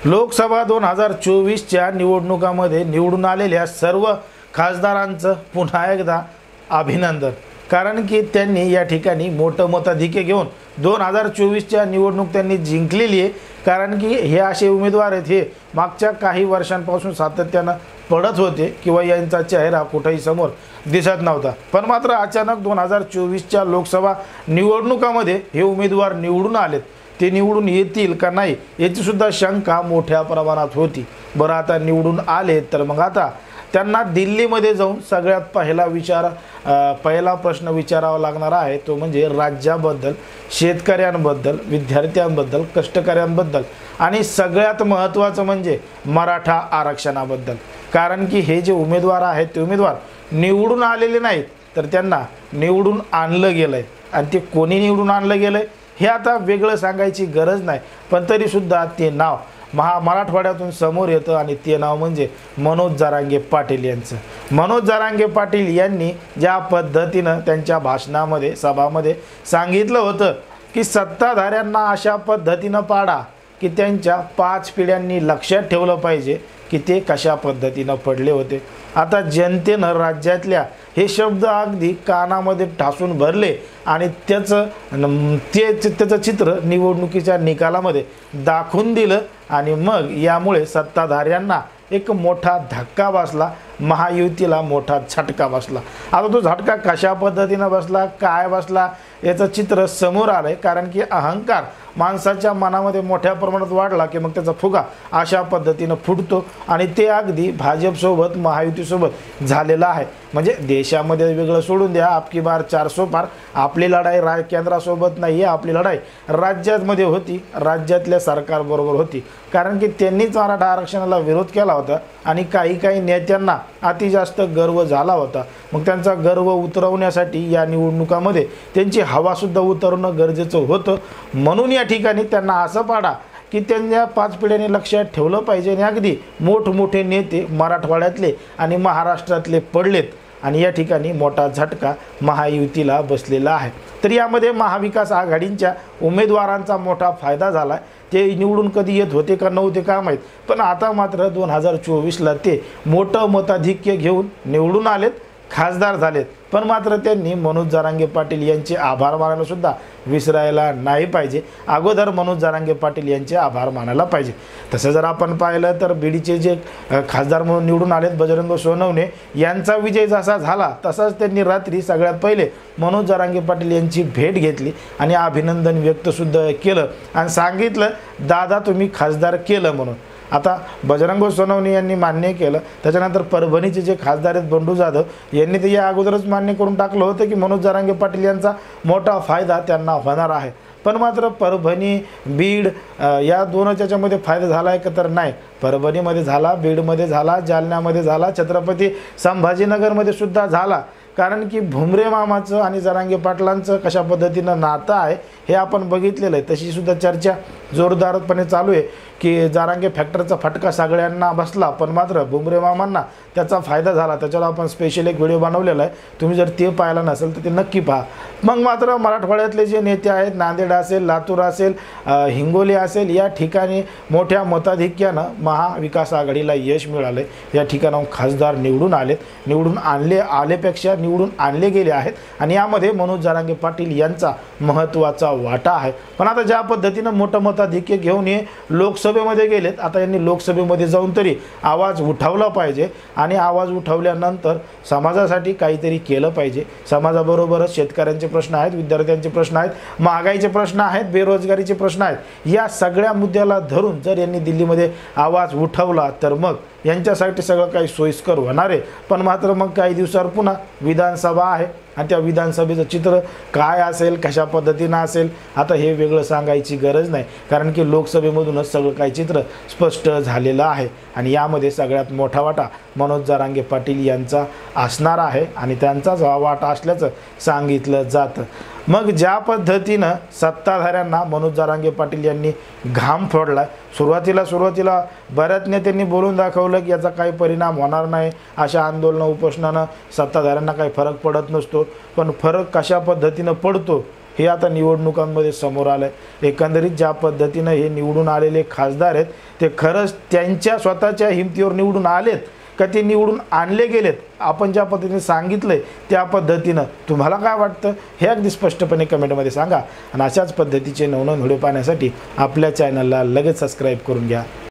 लोकसभा 2024च्या निवडणुकामध्ये निवडून आलेल्या सर्व खासदारांचं पुन्हा एकदा अभिनंदन। कारण की त्यांनी या ठिकाणी मोठं मताधिक्य घेऊन 2024च्या निवडणूक त्यांनी जिंकलेली आहे। कारण की हे असे उमेदवार आहेत, हे मागच्या काही वर्षांपासून सातत्यानं पडत होते किंवा यांचा चेहरा कुठेही समोर दिसत नव्हता, पण मात्र अचानक 2024च्या लोकसभा निवडणुकामध्ये हे उमेदवार निवडून आलेत। ते निवडून येतील का नाही याची सुद्धा शंका मोठ्या प्रमाणात होती। बरं, आता निवडून आले तर मग आता त्यांना दिल्लीमध्ये जाऊन सगळ्यात पहिला प्रश्न विचारावा लागणार आहे, तो म्हणजे राज्याबद्दल, शेतकऱ्यांबद्दल, विद्यार्थ्यांबद्दल, कष्टकऱ्यांबद्दल आणि सगळ्यात महत्त्वाचं म्हणजे मराठा आरक्षणाबद्दल। कारण की हे जे उमेदवार आहेत ते उमेदवार निवडून आलेले नाहीत, तर त्यांना निवडून आणलं गेलं आहे। आणि ते कोणी निवडून आणलं गेलं आहे हे आता वेगळं सांगायची गरज नाही, पण तरीसुद्धा ते नाव मराठवाड्यातून समोर येतं आणि ते नाव म्हणजे मनोज जरांगे पाटील यांचं। मनोज जरांगे पाटील यांनी ज्या पद्धतीनं त्यांच्या भाषणामध्ये, सभामध्ये सांगितलं होतं की सत्ताधाऱ्यांना अशा पद्धतीनं पाडा की त्यांच्या 5 पिढ्यांनी लक्षात ठेवलं पाहिजे की ते कशा पद्धतीनं पडले होते। आता जनतेनं राज्यातल्या हे शब्द अगदी कानामध्ये ठासून भरले आणि त्याचं चित्र निवडणुकीच्या निकालामध्ये दाखवून दिलं आणि मग यामुळे सत्ताधाऱ्यांना एक मोठा धक्का बसला, महायुतीला मोठा झटका बसला। आता तो झटका कशा पद्धतीनं बसला, काय बसला याचं चित्र समोर आलंय। कारण की अहंकार माणसाच्या मनामध्ये मोठ्या प्रमाणात वाढला की मग त्याचा फुगा अशा पद्धतीनं फुटतो आणि ते अगदी भाजपसोबत, महायुतीसोबत झालेलं आहे। म्हणजे देशामध्ये वेगळं सोडून द्या, आपकी बार 400 पार, आपली लढाई केंद्रासोबत नाही आहे, आपली लढाई राज्यामध्ये होती, राज्यातल्या सरकारबरोबर होती। कारण की त्यांनीच मराठा आरक्षणाला विरोध केला होता आणि काही नेत्यांना अति जास्त गर्व झाला होता। मग त्यांचा गर्व उतरवण्यासाठी या निवडणुकामध्ये त्यांची हवासुद्धा उतरवणं गरजेचं होतं। म्हणून या ठिकाणी त्यांना असं पाडा की त्यांच्या 5 पिढ्यांनी लक्षात ठेवलं पाहिजे आणि अगदी मोठमोठे नेते मराठवाड्यातले आणि महाराष्ट्रातले पडलेत आणि या ठिकाणी मोठा झटका महायुतीला बसलेला आहे। तर यामध्ये महाविकास आघाडींच्या उमेदवारांचा मोठा फायदा झाला। ते निवडून कधी येत होते का नव्हते का माहीत, पण आता मात्र 2024ला ते मोठं मताधिक्य घेऊन निवडून आलेत, खासदार झालेत। पण मात्र त्यांनी मनोज जरांगे पाटील यांचे आभार मानायला सुद्धा विसरायला नाही पाहिजे। अगोदर मनोज जरांगे पाटील यांचे आभार मानायला पाहिजे। तसं जर आपण पाहिलं तर बीडचे जे खासदार म्हणून निवडून आलेत बजरंग सोनवणे यांचा विजय जसा झाला तसाच त्यांनी रात्री सगळ्यात पहिले मनोज जरांगे पाटील यांची भेट घेतली आणि अभिनंदन व्यक्त सुद्धा केलं आणि सांगितलं, दादा तुम्ही खासदार केलं म्हणून। आता बजरंग सोनवणे यांनी मान्य केलं। त्याच्यानंतर परभणीचे जे खासदार आहेत बंडू जाधव यांनी ते या अगोदरच मान्य करून टाकलं होतं की मनोज जरांगे पाटील यांचा मोठा फायदा त्यांना होणार आहे। पण मात्र परभणी, बीड या दोनच याच्यामध्ये फायदा झाला आहे का तर नाही। परभणीमध्ये झाला, बीडमध्ये झाला, जालन्यामध्ये झाला, छत्रपती संभाजीनगरमध्ये सुद्धा झाला। कारण की भुमरे मामाचं आणि जरांगे पाटलांचं कशा पद्धतीनं नातं आहे हे आपण बघितलेलं आहे। तशी सुद्धा चर्चा जोरदारपणे चालू आहे की जरांगे फॅक्टरचा फटका सगळ्यांना बसला, पण मात्र भुमरे मामांना त्याचा फायदा झाला। त्याच्यावर आपण स्पेशल एक व्हिडिओ बनवलेला आहे, तुम्ही जर ते पाहिला नसेल तर ते नक्की पहा। मग मात्र मराठवाड्यातले जे नेते आहेत, नांदेड असेल, लातूर असेल, हिंगोली असेल, या ठिकाणी मोठ्या मताधिक्यानं महाविकास आघाडीला यश मिळाले। या ठिकाणाहून खासदार निवडून आलेत, निवडून आलेपेक्षा निवडून आणले गेले आहेत आणि यामध्ये मनोज जरांगे पाटील यांचा महत्त्वाचा वाटा आहे। पण आता ज्या पद्धतीनं मोठं मताधिक्य घेऊन हे लोकसभेमध्ये गेलेत, आता यांनी लोकसभेमध्ये जाऊन तरी आवाज उठवला पाहिजे आणि आवाज उठवल्यानंतर समाजासाठी काहीतरी केलं पाहिजे। समाजाबरोबरच शेतकऱ्यांचे प्रश्न आहेत, विद्यार्थ्यांचे प्रश्न आहेत, महागाईचे प्रश्न आहेत, बेरोजगारीचे प्रश्न आहेत। या सगळ्या मुद्द्याला धरून जर यांनी दिल्लीमध्ये आवाज उठवला तर मग यांच्यासाठी सगळं काही सोयीस्कर होणार आहे। पण मात्र मग काही दिवसावर पुन्हा विधानसभा आहे आणि त्या विधानसभेचं चित्र काय असेल, कशा पद्धतीनं असेल, आता हे वेगळं सांगायची गरज नाही। कारण की लोकसभेमधूनच सगळं काही चित्र स्पष्ट झालेलं आहे आणि यामध्ये सगळ्यात मोठा वाटा मनोज जरांगे पाटील यांचा असणार आहे आणि त्यांचाच वाटा असल्याचं सांगितलं जातं। मग ज्या पद्धतीनं सत्ताधाऱ्यांना मनोज जरांगे पाटील यांनी घाम फोडला, सुरुवातीला बऱ्याच नेत्यांनी बोलून दाखवलं की याचा काही परिणाम होणार नाही, अशा आंदोलनं उपोषणानं सत्ताधाऱ्यांना काही फरक पडत नसतो। पण फरक कशा पद्धतीनं पडतो हे आता निवडणुकांमध्ये समोर आलं आहे। एकंदरीत ज्या पद्धतीनं हे निवडून आलेले खासदार आहेत ते खरंच त्यांच्या स्वतःच्या हिमतीवर निवडून आलेत का ते निवडून आणले गेलेत, आपण ज्या पद्धतीने सांगितलं आहे त्या पद्धतीनं तुम्हाला काय वाटतं हे अगदी स्पष्टपणे कमेंटमध्ये सांगा। आणि अशाच पद्धतीचे नवनवीन व्हिडिओ पाहण्यासाठी आपल्या चॅनलला लगेच सबस्क्राईब करून घ्या।